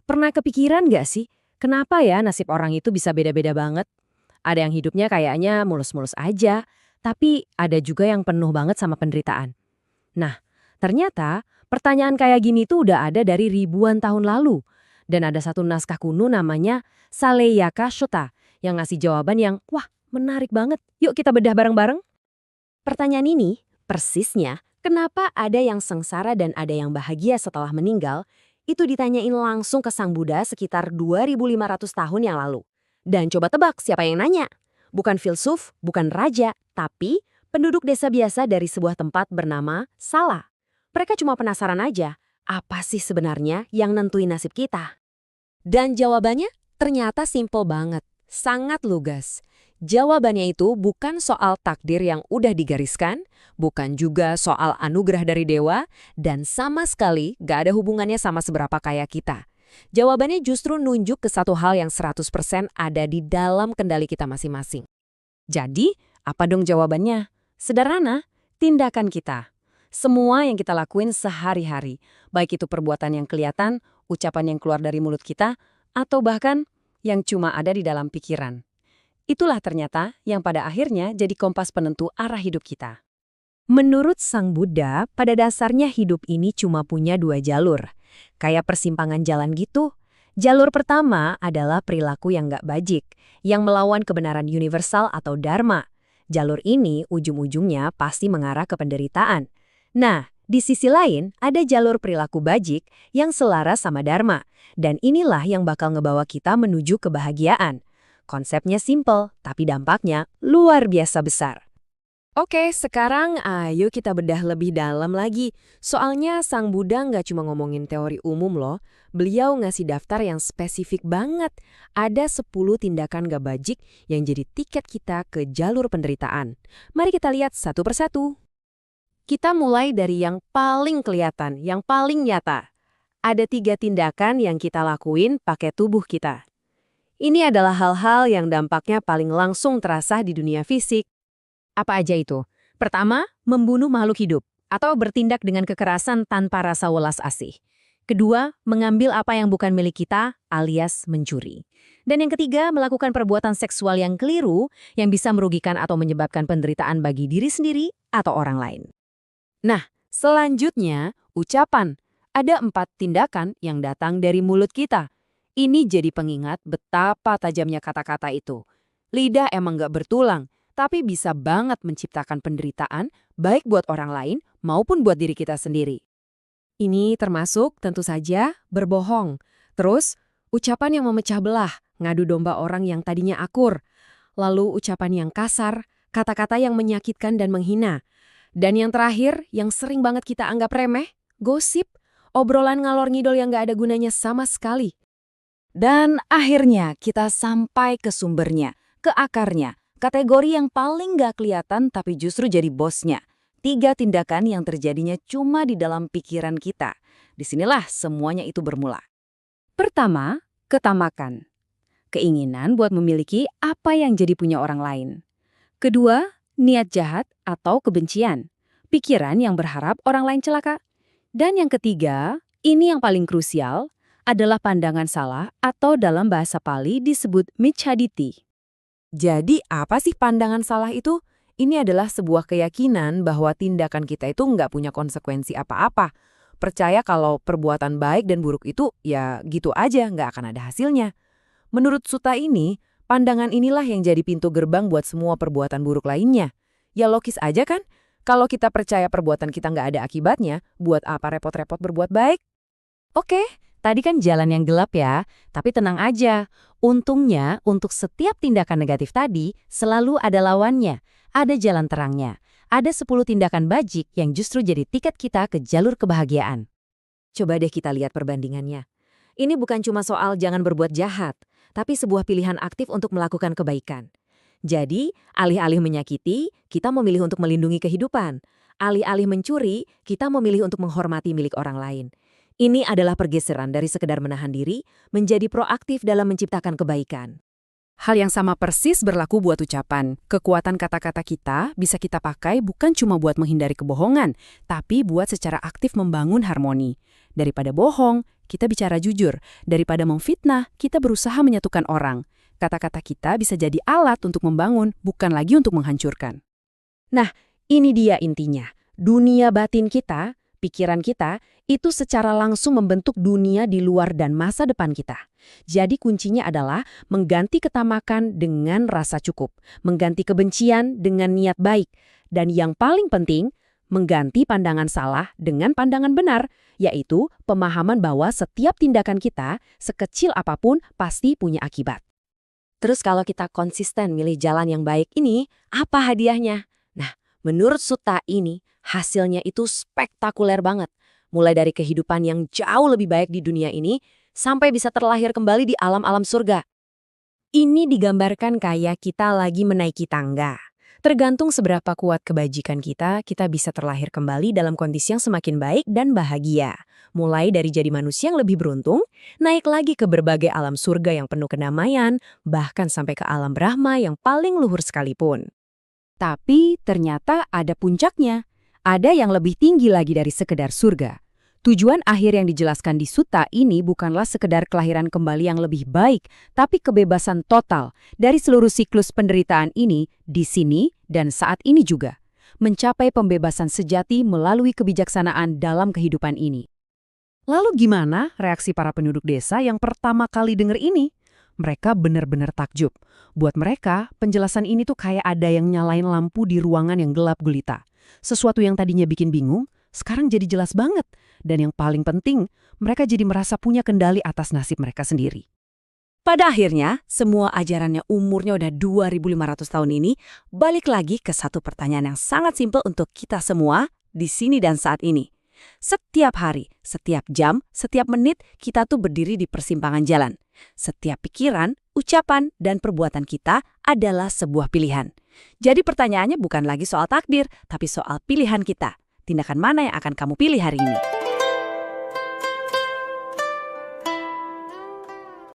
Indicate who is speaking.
Speaker 1: Pernah kepikiran nggak sih, kenapa ya nasib orang itu bisa beda-beda banget? Ada yang hidupnya kayaknya mulus-mulus aja, tapi ada juga yang penuh banget sama penderitaan. Nah, ternyata pertanyaan kayak gini tuh udah ada dari ribuan tahun lalu. Dan ada satu naskah kuno namanya Saleyaka Shota yang ngasih jawaban yang, wah, menarik banget. Yuk kita bedah bareng-bareng. Pertanyaan ini, persisnya, kenapa ada yang sengsara dan ada yang bahagia setelah meninggal, itu ditanyain langsung ke Sang Buddha sekitar 2500 tahun yang lalu. Dan coba tebak siapa yang nanya? Bukan filsuf, bukan raja, tapi penduduk desa biasa dari sebuah tempat bernama Sala. Mereka cuma penasaran aja, apa sih sebenarnya yang nentuin nasib kita? Dan jawabannya ternyata simpel banget, sangat lugas. Jawabannya itu bukan soal takdir yang udah digariskan, bukan juga soal anugerah dari dewa, dan sama sekali gak ada hubungannya sama seberapa kaya kita. Jawabannya justru nunjuk ke satu hal yang 100% ada di dalam kendali kita masing-masing. Jadi, apa dong jawabannya? Sederhana, tindakan kita. Semua yang kita lakuin sehari-hari, baik itu perbuatan yang kelihatan, ucapan yang keluar dari mulut kita, atau bahkan yang cuma ada di dalam pikiran. Itulah ternyata yang pada akhirnya jadi kompas penentu arah hidup kita. Menurut Sang Buddha, pada dasarnya hidup ini cuma punya dua jalur. Kayak persimpangan jalan gitu. Jalur pertama adalah perilaku yang nggak bajik, yang melawan kebenaran universal atau dharma. Jalur ini ujung-ujungnya pasti mengarah ke penderitaan. Nah, di sisi lain ada jalur perilaku bajik yang selaras sama dharma. Dan inilah yang bakal ngebawa kita menuju kebahagiaan. Konsepnya simple, tapi dampaknya luar biasa besar. Oke, sekarang ayo kita bedah lebih dalam lagi. Soalnya Sang Buddha nggak cuma ngomongin teori umum loh. Beliau ngasih daftar yang spesifik banget. Ada 10 tindakan gak bajik yang jadi tiket kita ke jalur penderitaan. Mari kita lihat satu persatu. Kita mulai dari yang paling kelihatan, yang paling nyata. Ada 3 tindakan yang kita lakuin pakai tubuh kita. Ini adalah hal-hal yang dampaknya paling langsung terasa di dunia fisik. Apa aja itu? Pertama, membunuh makhluk hidup atau bertindak dengan kekerasan tanpa rasa welas asih. Kedua, mengambil apa yang bukan milik kita alias mencuri. Dan yang ketiga, melakukan perbuatan seksual yang keliru yang bisa merugikan atau menyebabkan penderitaan bagi diri sendiri atau orang lain. Nah, selanjutnya, ucapan. Ada 4 tindakan yang datang dari mulut kita. Ini jadi pengingat betapa tajamnya kata-kata itu. Lidah emang gak bertulang, tapi bisa banget menciptakan penderitaan baik buat orang lain maupun buat diri kita sendiri. Ini termasuk tentu saja berbohong. Terus, ucapan yang memecah belah, ngadu domba orang yang tadinya akur. Lalu ucapan yang kasar, kata-kata yang menyakitkan dan menghina. Dan yang terakhir, yang sering banget kita anggap remeh, gosip, obrolan ngalor ngidol yang gak ada gunanya sama sekali. Dan akhirnya kita sampai ke sumbernya, ke akarnya, kategori yang paling gak kelihatan tapi justru jadi bosnya. 3 tindakan yang terjadinya cuma di dalam pikiran kita. Disinilah semuanya itu bermula. Pertama, ketamakan. Keinginan buat memiliki apa yang jadi punya orang lain. Kedua, niat jahat atau kebencian. Pikiran yang berharap orang lain celaka. Dan yang ketiga, ini yang paling krusial, adalah pandangan salah atau dalam bahasa Pali disebut micchaditi. Jadi apa sih pandangan salah itu? Ini adalah sebuah keyakinan bahwa tindakan kita itu nggak punya konsekuensi apa-apa. Percaya kalau perbuatan baik dan buruk itu ya gitu aja, nggak akan ada hasilnya. Menurut Sutta ini, pandangan inilah yang jadi pintu gerbang buat semua perbuatan buruk lainnya. Ya logis aja kan? Kalau kita percaya perbuatan kita nggak ada akibatnya, buat apa repot-repot berbuat baik? Oke. Tadi kan jalan yang gelap ya, tapi tenang aja. Untungnya, untuk setiap tindakan negatif tadi, selalu ada lawannya. Ada jalan terangnya. Ada 10 tindakan bajik yang justru jadi tiket kita ke jalur kebahagiaan. Coba deh kita lihat perbandingannya. Ini bukan cuma soal jangan berbuat jahat, tapi sebuah pilihan aktif untuk melakukan kebaikan. Jadi, alih-alih menyakiti, kita memilih untuk melindungi kehidupan. Alih-alih mencuri, kita memilih untuk menghormati milik orang lain. Ini adalah pergeseran dari sekedar menahan diri menjadi proaktif dalam menciptakan kebaikan.
Speaker 2: Hal yang sama persis berlaku buat ucapan. Kekuatan kata-kata kita bisa kita pakai bukan cuma buat menghindari kebohongan, tapi buat secara aktif membangun harmoni. Daripada bohong, kita bicara jujur. Daripada memfitnah, kita berusaha menyatukan orang. Kata-kata kita bisa jadi alat untuk membangun, bukan lagi untuk menghancurkan.
Speaker 1: Nah, ini dia intinya. Dunia batin kita, pikiran kita, itu secara langsung membentuk dunia di luar dan masa depan kita. Jadi kuncinya adalah mengganti ketamakan dengan rasa cukup, mengganti kebencian dengan niat baik, dan yang paling penting, mengganti pandangan salah dengan pandangan benar, yaitu pemahaman bahwa setiap tindakan kita, sekecil apapun, pasti punya akibat. Terus kalau kita konsisten milih jalan yang baik ini, apa hadiahnya? Nah, menurut Sutta ini, hasilnya itu spektakuler banget. Mulai dari kehidupan yang jauh lebih baik di dunia ini, sampai bisa terlahir kembali di alam-alam surga. Ini digambarkan kayak kita lagi menaiki tangga. Tergantung seberapa kuat kebajikan kita bisa terlahir kembali dalam kondisi yang semakin baik dan bahagia. Mulai dari jadi manusia yang lebih beruntung, naik lagi ke berbagai alam surga yang penuh kedamaian, bahkan sampai ke alam Brahma yang paling luhur sekalipun.
Speaker 2: Tapi ternyata ada puncaknya. Ada yang lebih tinggi lagi dari sekedar surga. Tujuan akhir yang dijelaskan di Sutta ini bukanlah sekedar kelahiran kembali yang lebih baik, tapi kebebasan total dari seluruh siklus penderitaan ini di sini dan saat ini juga. Mencapai pembebasan sejati melalui kebijaksanaan dalam kehidupan ini. Lalu gimana reaksi para penduduk desa yang pertama kali dengar ini? Mereka benar-benar takjub. Buat mereka, penjelasan ini tuh kayak ada yang nyalain lampu di ruangan yang gelap gulita. Sesuatu yang tadinya bikin bingung, sekarang jadi jelas banget. Dan yang paling penting, mereka jadi merasa punya kendali atas nasib mereka sendiri.
Speaker 1: Pada akhirnya, semua ajarannya umurnya udah 2.500 tahun ini, balik lagi ke satu pertanyaan yang sangat simpel untuk kita semua di sini dan saat ini. Setiap hari, setiap jam, setiap menit, kita tuh berdiri di persimpangan jalan. Setiap pikiran, ucapan, dan perbuatan kita adalah sebuah pilihan. Jadi pertanyaannya bukan lagi soal takdir, tapi soal pilihan kita. Tindakan mana yang akan kamu pilih hari ini?